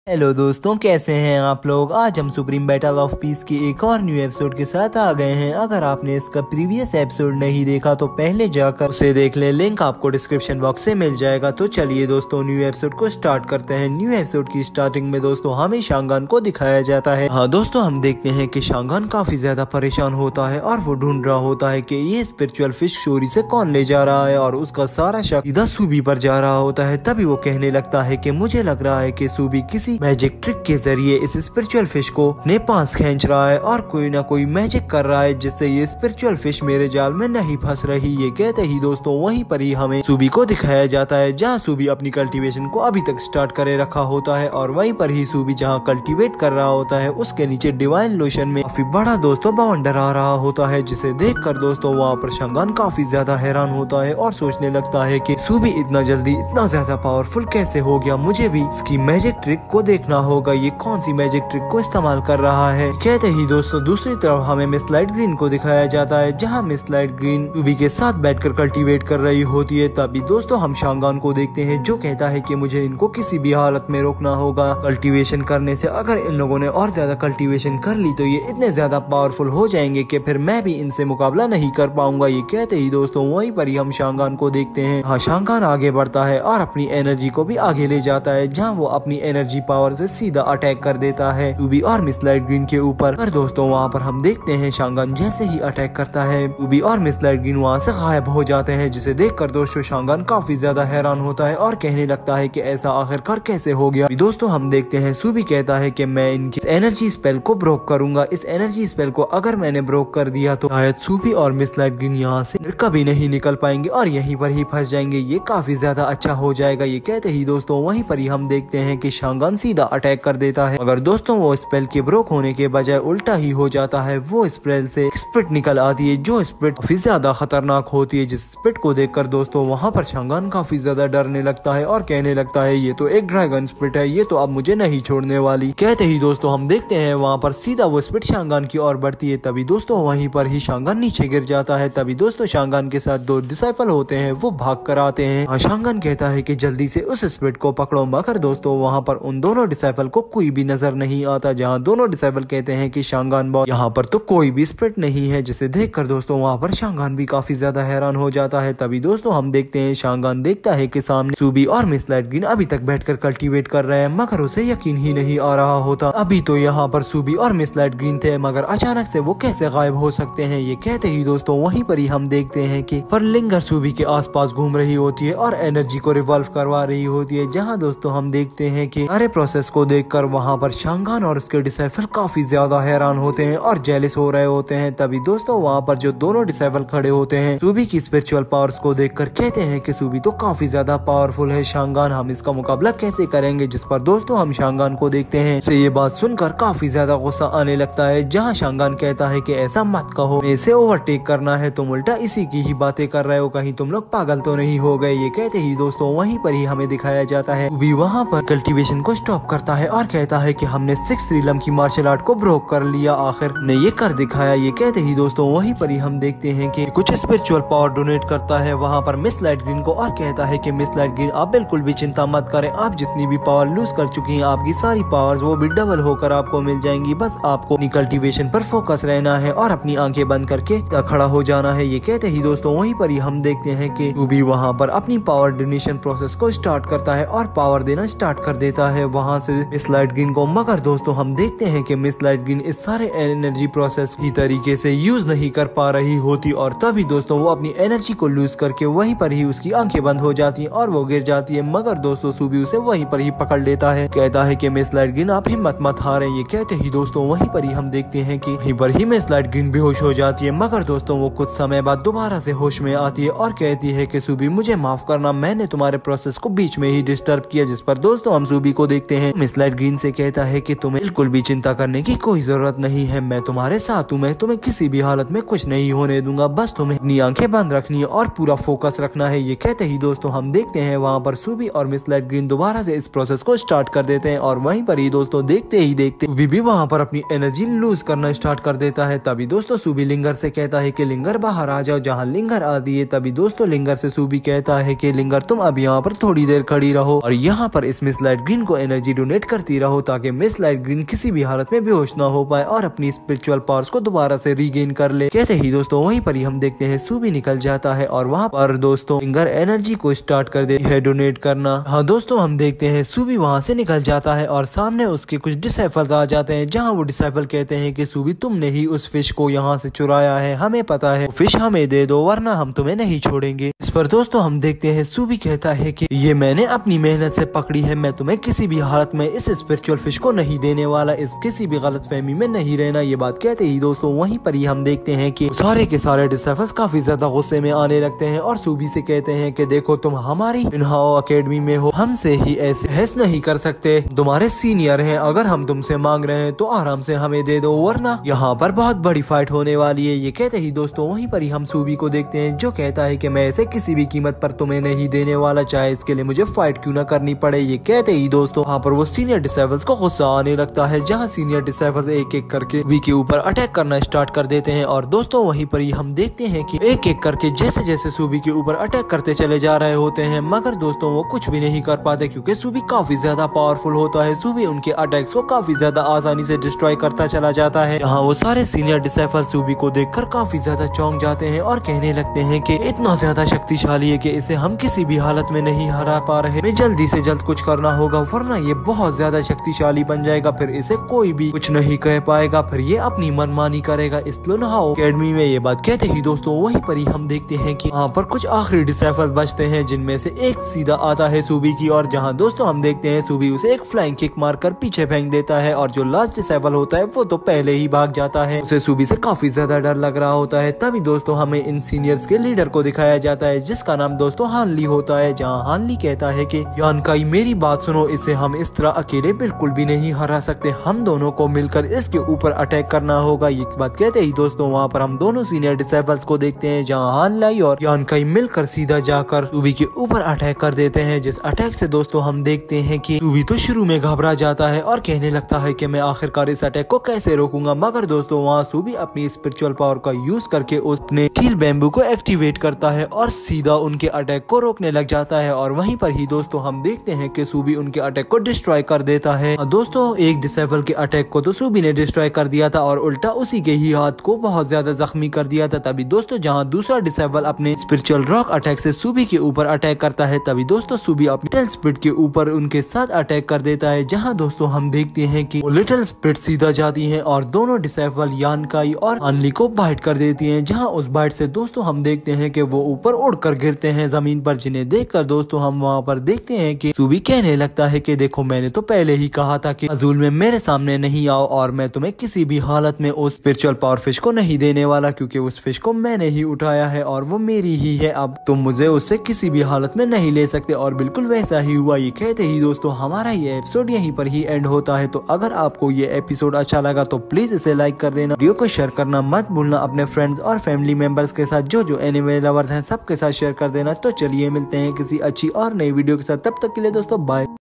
Hello दोस्तों, कैसे हैं आप लोग। आज हम सुप्रीम बैटल ऑफ पीस की एक और न्यू एपिसोड के साथ आ गए हैं। अगर आपने इसका प्रीवियस एपिसोड नहीं देखा तो पहले जाकर उसे देख लें, लिंक आपको डिस्क्रिप्शन बॉक्स से मिल जाएगा। तो चलिए दोस्तों, न्यू एपिसोड को स्टार्ट करते हैं। न्यू एपिसोड की स्टार्टिंग में दोस्तों हमें शांगान को दिखाया जाता है। हाँ दोस्तों, हम देखते हैं कि शांगान काफी ज्यादा परेशान होता है और वो ढूंढ रहा होता है कि ये स्पिरिचुअल फिश चोरी से कौन ले जा रहा है, और उसका सारा शक सीधा सूबी पर जा रहा होता है। तभी वो कहने लगता है कि मुझे लग रहा है कि सूबी किसी मैजिक ट्रिक के जरिए इस स्पिरिचुअल फिश को अपने पास खींच रहा है और कोई ना कोई मैजिक कर रहा है जिससे ये स्पिरिचुअल फिश मेरे जाल में नहीं फंस रही। ये कहते ही दोस्तों वहीं पर ही हमें सूबी को दिखाया जाता है, जहाँ सूबी अपनी कल्टीवेशन को अभी तक स्टार्ट करे रखा होता है। और वहीं पर ही सूबी जहाँ कल्टीवेट कर रहा होता है, उसके नीचे डिवाइन लोशन में काफी बड़ा दोस्तों बवंडर आ रहा होता है, जिसे देख कर दोस्तों वहाँ पर शांगान काफी ज्यादा हैरान होता है और सोचने लगता है कि सूबी इतना जल्दी इतना ज्यादा पावरफुल कैसे हो गया। मुझे भी इसकी मैजिक ट्रिक को देखना होगा, ये कौन सी मैजिक ट्रिक को इस्तेमाल कर रहा है। कहते ही दोस्तों दूसरी तरफ हमें मिस लाइट ग्रीन को दिखाया जाता है, जहां मिस लाइट ग्रीन सूबी के साथ बैठकर कल्टीवेट कर रही होती है। तभी दोस्तों हम शांगान को देखते हैं, जो कहता है कि मुझे इनको किसी भी हालत में रोकना होगा कल्टीवेशन करने से। अगर इन लोगों ने और ज्यादा कल्टीवेशन कर ली तो ये इतने ज्यादा पावरफुल हो जाएंगे कि फिर मैं भी इनसे मुकाबला नहीं कर पाऊंगा। ये कहते ही दोस्तों वहीं पर ही हम शांगान को देखते हैं। हाँ, शांगान आगे बढ़ता है और अपनी एनर्जी को भी आगे ले जाता है, जहाँ वो अपनी एनर्जी पावर से सीधा अटैक कर देता है सूबी और मिस लाइट ग्रीन के ऊपर। पर दोस्तों वहाँ पर हम देखते हैं शांगान जैसे ही अटैक करता है, सूबी और मिस लाइट ग्रीन वहाँ से गायब हो जाते हैं, जिसे देखकर दोस्तों शांगान काफी ज्यादा हैरान होता है और कहने लगता है कि ऐसा आखिरकार कैसे हो गया। दोस्तों हम देखते हैं सूबी कहता है कि मैं इनकी एनर्जी स्पेल को ब्रोक करूंगा। इस एनर्जी स्पेल को अगर मैंने ब्रोक कर दिया तो शायद सूबी और मिस लाइट ग्रीन यहाँ से कभी नहीं निकल पाएंगे और यहीं पर ही फंस जाएंगे। ये काफी ज्यादा अच्छा हो जाएगा। ये कहते ही दोस्तों वहीं पर ही हम देखते हैं कि शांगान सीधा अटैक कर देता है, मगर दोस्तों वो स्पेल के ब्रोक होने के बजाय उल्टा ही हो जाता है। वो स्पेल से स्पिरिट निकल आती है, जो स्पिरिट काफी ज्यादा खतरनाक होती है। जिस स्पिरिट को देखकर दोस्तों वहाँ पर शांगान काफी ज्यादा डरने लगता है और कहने लगता है ये तो एक ड्रैगन स्पिरिट है, ये तो अब मुझे नहीं छोड़ने वाली। कहते ही दोस्तों हम देखते हैं वहाँ पर सीधा वो स्पिरिट शांगान की ओर बढ़ती है। तभी दोस्तों वहीं पर ही शांगान नीचे गिर जाता है। तभी दोस्तों शांगान के साथ दो डिसाइपल होते हैं, वो भाग कर आते हैं। शांगान कहता है कि जल्दी से उस स्पिरिट को पकड़ो, मगर दोस्तों वहाँ पर उन दोनों डिसाइपल को कोई भी नजर नहीं आता। जहाँ दोनों डिसाइपल कहते हैं कि शांगान बॉस यहाँ पर तो कोई भी स्पिरिट नहीं है, जिसे देखकर दोस्तों वहाँ पर शांगान भी काफी ज्यादा हैरान हो जाता है। तभी दोस्तों हम देखते हैं शांगान देखता है कि सामने सूबी और मिस लाइट ग्रीन अभी तक बैठकर कल्टीवेट कर रहे हैं, मगर उसे यकीन ही नहीं आ रहा होता। अभी तो यहाँ पर सूबी और मिस लाइट ग्रीन थे, मगर अचानक से वो कैसे गायब हो सकते हैं। ये कहते ही दोस्तों वहीं पर ही हम देखते हैं कि पर लिंगर सूबी के आसपास घूम रही होती है और एनर्जी को रिवॉल्व करवा रही होती है। जहाँ दोस्तों हम देखते हैं कि सारे प्रोसेस को देखकर वहाँ पर शांगान और उसके डिसाइपल काफी ज्यादा हैरान होते हैं और जेलिस हो रहे होते हैं। तभी दोस्तों वहाँ पर जो दोनों डिसाइपल खड़े होते हैं सूबी की स्पिरिचुअल पावर्स को देखकर कहते हैं कि सूबी तो काफी ज्यादा पावरफुल है, शांगान हम इसका मुकाबला कैसे करेंगे। जिस पर दोस्तों हम शांगान को देखते हैं से ये बात सुनकर काफी ज्यादा गुस्सा आने लगता है, जहाँ शांगान कहता है कि ऐसा मत कहो, इसे ओवरटेक करना है, तुम उल्टा इसी की ही बातें कर रहे हो, कहीं तुम लोग पागल तो नहीं हो गए। ये कहते ही दोस्तों वहीं पर ही हमें दिखाया जाता है सूबी वहाँ पर कल्टीवेशन को स्टॉप करता है और कहता है कि हमने 6th रीलम की मार्शल आर्ट को ब्रोक कर लिया, आखिर ने ये कर दिखाया। ये कहते ही दोस्तों वहीं पर ही हम देखते हैं कि कुछ स्पिरिचुअल पावर डोनेट करता है वहाँ पर मिस लाइट ग्रीन को और कहता है कि मिस लाइट ग्रीन आप बिल्कुल भी चिंता मत करें, आप जितनी भी पावर लूज कर चुकी हैं आपकी सारी पावर्स वो भी डबल होकर आपको मिल जाएंगी। बस आपको अपनी कल्टीवेशन पर फोकस रहना है और अपनी आंखें बंद करके खड़ा हो जाना है। ये कहते ही दोस्तों वहीं पर ही हम देखते हैं कि सूबी वहाँ पर अपनी पावर डोनेशन प्रोसेस को स्टार्ट करता है और पावर देना स्टार्ट कर देता है वहाँ से मिस लाइट ग्रीन को। मगर दोस्तों हम देखते हैं कि मिस लाइट ग्रीन इस सारे एनर्जी प्रोसेस की तरीके से यूज नहीं कर पा रही होती और तभी दोस्तों वो अपनी एनर्जी को लूज करके वहीं पर ही उसकी आंखें बंद हो जाती हैं और वो गिर जाती है। मगर दोस्तों सूबी उसे वहीं पर ही पकड़ लेता है, कहता है कि मिस लाइट ग्रीन आप हिम्मत मत हारें। ये कहते ही दोस्तों वहीं पर ही हम देखते हैं कि वहीं पर ही मिस लाइट ग्रीन बेहोश हो जाती है, मगर दोस्तों वो कुछ समय बाद दोबारा से होश में आती है और कहती है कि सूबी मुझे माफ करना, मैंने तुम्हारे प्रोसेस को बीच में ही डिस्टर्ब किया। जिस पर दोस्तों हम सूबी को देखते हैं मिस लाइट ग्रीन से कहता है कि तुम्हें बिल्कुल भी चिंता करने की कोई जरूरत नहीं है, मैं तुम्हारे साथ हूँ, मैं तुम्हें किसी भी हालत में कुछ नहीं होने दूंगा, बस तुम्हें अपनी आंखें बंद रखनी है और पूरा फोकस रखना है। ये कहते ही दोस्तों हम देखते हैं वहाँ पर सूबी और मिस लाइट ग्रीन दोबारा से इस प्रोसेस को स्टार्ट कर देते हैं और वहीं पर ही दोस्तों देखते ही देखते सूबी भी वहाँ पर अपनी एनर्जी लूज करना स्टार्ट कर देता है। तभी दोस्तों सूबी लिंगर से कहता है कि लिंगर बाहर आ जाओ, जहाँ लिंगर आती है तभी दोस्तों लिंगर से सूबी कहता है कि लिंगर तुम अब यहाँ पर थोड़ी देर खड़ी रहो और यहाँ पर इस मिस लाइट ग्रीन को एनर्जी डोनेट करती रहो ताकि मिस लाइट ग्रीन किसी भी हालत में बेहोश ना हो पाए और अपनी स्पिरिचुअल पावर्स को दोबारा से रीगेन कर ले। कहते ही दोस्तों वहीं पर ही हम देखते हैं सूबी निकल जाता है और वहाँ पर दोस्तों फिंगर एनर्जी को स्टार्ट कर देती है डोनेट करना। हाँ दोस्तों, हम देखते हैं सूबी वहाँ से निकल जाता है और सामने उसके कुछ डिसाइपल्स आ जाते हैं, जहाँ वो डिसाइपल कहते हैं कि सूबी तुमने ही उस फिश को यहाँ से चुराया है, हमें पता है, फिश हमें दे दो वरना हम तुम्हें नहीं छोड़ेंगे। इस पर दोस्तों हम देखते हैं सूबी कहता है कि ये मैंने अपनी मेहनत से पकड़ी है, मैं तुम्हें किसी भी हालत में इस स्पिरिचुअल फिश को नहीं देने वाला, इस किसी भी गलत फहमी में नहीं रहना। ये बात कहते ही दोस्तों वहीं पर ही हम देखते हैं कि सारे के सारे डिसाइपल्स काफी ज्यादा गुस्से में आने लगते हैं और सूबी से कहते हैं कि देखो तुम हमारी इनहाओ एकेडमी में हो, हमसे ही ऐसे बहस नहीं कर सकते, तुम्हारे सीनियर हैं, अगर हम तुमसे मांग रहे हैं तो आराम से हमें दे दो वरना यहाँ पर बहुत बड़ी फाइट होने वाली है। ये कहते ही दोस्तों वहीं पर ही हम सूबी को देखते हैं जो कहता है कि मैं ऐसे किसी भी कीमत पर तुम्हें नहीं देने वाला, चाहे इसके लिए मुझे फाइट क्यों ना करनी पड़े। ये कहते ही दोस्तों वहाँ पर वो सीनियर डिसाइपल्स को गुस्सा आने लगता है, जहाँ सीनियर डिसाइपल्स एक एक करके वी के ऊपर अटैक करना स्टार्ट कर देते हैं और दोस्तों वहीं पर ही हम देखते हैं कि एक एक करके जैसे जैसे सूबी के ऊपर अटैक करते चले जा रहे होते हैं, मगर दोस्तों वो कुछ भी नहीं कर पाते क्योंकि सूबी काफी ज्यादा पावरफुल होता है। सूबी उनके अटैक्स को काफी ज्यादा आसानी से डिस्ट्रॉय करता चला जाता है। यहाँ वो सारे सीनियर डिसाइपल सूबी को देखकर काफी ज्यादा चौंक जाते हैं और कहने लगते हैं कि इतना ज्यादा शक्तिशाली है कि इसे हम किसी भी हालत में नहीं हरा पा रहे, हमें जल्दी से जल्द कुछ करना होगा वरना ये बहुत ज्यादा शक्तिशाली बन जाएगा, फिर इसे कोई भी कुछ नहीं कह पाएगा, फिर ये अपनी मनमानी करेगा इस लुनहाओ एकेडमी में। ये बात कहते ही दोस्तों वहीं पर ही हम देखते हैं कि वहाँ पर कुछ आखिरी डिसाइपल्स बचते हैं, जिनमें से एक सीधा आता है सूबी की और जहाँ दोस्तों हम देखते हैं सूबी उसे एक फ्लाइंग किक मारकर पीछे फेंक देता है और जो लास्ट डिसाइपल होता है वो तो पहले ही भाग जाता है। उसे सूबी से काफी ज्यादा डर लग रहा होता है। तभी दोस्तों हमें इन सीनियर्स के लीडर को दिखाया जाता है जिसका नाम दोस्तों हानली होता है, जहाँ हानली कहता है कि यानकाई मेरी बात सुनो, इसे हम इस तरह अकेले बिल्कुल भी नहीं हरा सकते, हम दोनों को मिलकर इसके ऊपर अटैक करना होगा। ये बात कहते ही दोस्तों वहाँ पर हम दोनों सीनियर डिसाइपल्स को देखते हैं, जहाँ हानलाई और यानकाई मिलकर सीधा जाकर सूबी के ऊपर अटैक कर देते हैं, जिस अटैक से दोस्तों हम देखते हैं कि सूबी तो शुरू में घबरा जाता है और कहने लगता है कि मैं आखिरकार इस अटैक को कैसे रोकूंगा, मगर दोस्तों वहाँ सूबी अपनी स्पिरिचुअल पावर का यूज करके उसने स्टील बैम्बू को एक्टिवेट करता है और सीधा उनके अटैक को रोकने लग जाता है और वहीं पर ही दोस्तों हम देखते हैं कि सूबी उनके अटैक को डिस्ट्रॉय कर देता है। दोस्तों एक डिसाइपल के अटैक को तो सूबी ने डिस्ट्रॉय कर दिया था और उल्टा उसी के ही हाथ को बहुत ज्यादा जख्मी कर दिया था। तभी दोस्तों जहाँ दूसरा डिसाइपल अपने स्पिरिचुअल रॉक अटैक से सूबी के ऊपर अटैक करता है, तभी दोस्तों सूबी अपने लिटिल स्पिरिट के ऊपर उनके साथ अटैक कर देता है, जहाँ दोस्तों हम देखते हैं कि लिटिल स्पिरिट सीधा जाती है और दोनों डिसाइपल यानकाई और हानली को बाइट कर देती हैं, जहाँ उस बाइट से दोस्तों हम देखते हैं कि वो ऊपर उड़कर गिरते हैं जमीन पर, जिन्हें देखकर दोस्तों हम वहाँ पर देखते हैं कि सूबी कहने लगता है कि देखो मैंने तो पहले ही कहा था कि अजूल में मेरे सामने नहीं आओ और मैं तुम्हें किसी भी हालत में उस स्पिरिचुअल पावर फिश को नहीं देने वाला, क्योंकि उस फिश को मैंने ही उठाया है और वो मेरी ही है, अब तुम मुझे उससे किसी भी हालत में नहीं ले सकते। और बिल्कुल वैसा ही हुआ। ये कहते ही दोस्तों हमारा ये एपिसोड यहीं पर ही एंड होता है। तो अगर आपको ये एपिसोड अच्छा लगा तो प्लीज इसे लाइक कर देना, वीडियो को शेयर करना मत भूलना अपने फ्रेंड्स और फैमिली मेंबर्स के साथ, जो एनिमे लवर्स हैं सबके साथ शेयर कर देना। तो चलिए मिलते हैं किसी अच्छी और नई वीडियो के साथ, तब तक के लिए दोस्तों बाय।